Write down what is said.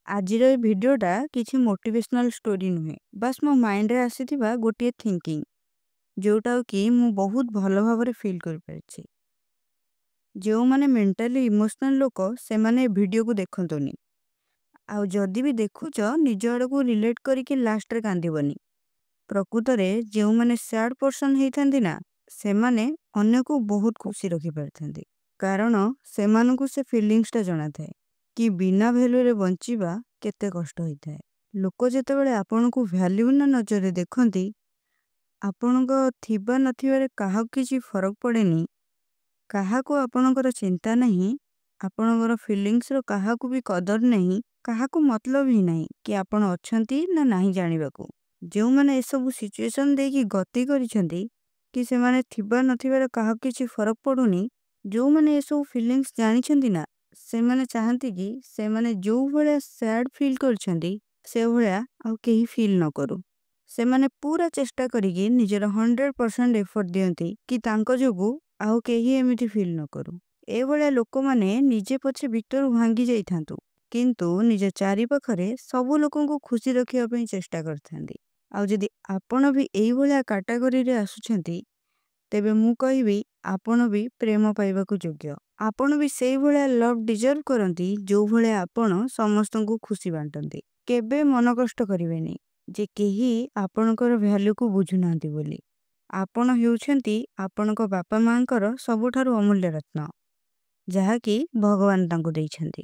आजिर ए भिडियोटा किछि motivational story नुहे बस मो माइंड रे आसीथिबा गोटे थिंकिंग जोटा कि मु बहुत भलो भाबरे फील कर परछि। जो माने मेंटली इमोशनल लोक से माने वीडियो को देखंतोनी आउ जदी भी देखुच निज आड़ को रिलेट करिके लास्ट रे कांदिबनी। प्रकृत रे जो माने सैड पर्सन हेइथांदी ना से माने अन्य को बहुत खुशी रखि परथांदी कारण से मानकु से फीलिंग्स ता जଣା थाए कि बिना वैल्यू रे बंचिबा केते कष्ट होइथाए। लोक जेतेबेले आपन को वैल्यू ना नजर देखंती आपन को थिबा नथिबारे काहा किछि फरक पड़ेनी। काहा को आपनकर चिंता नहीं, आपनकर फीलिंग्स रो काहा को भी कदर नहीं, काहा को मतलब ही नहीं कि आपन अछंती ना नहीं जानिबा को। जो माने ए सब सिचुएशन दे कि गति करिसंती कि से माने थिबा नथिबारे काहा किछि फरक पड़ुनी। जो माने ए सब फीलिंग्स जानिछंती ना से माने चाहंती कि से माने जो भले सैड फील करछंती से भले आउ केही फील न करू। से माने पूरा चेष्टा करिके निजर 100% एफर्ट दियंती कि तांको जोगु आउ केही एमिति फील न करू। ए भले लोक माने निजे पछे भीतर भांगी जाइथांतु किंतु निजे चारि पाखरे सब लोकन को खुशी रखिया पई चेष्टा करथांती। आउ जदि आपण भी एई भलिया कैटेगरी रे आसुछंती तेबे मु कहिबी आपण भी प्रेम पाइबाकू योग्य। आपण भी सेई भलिया लव डिजर्व करंती जो भलिया आपण समस्तन को खुशी बांटंती। केबे मन कष्ट करिवेनी जे केही आपणकर वैल्यू को बुझु नांती बोली। आपण हेउछंती आपणको बापा मांकर सबुठारु अमूल्य रत्न जहा कि भगवान तांको दैछंती।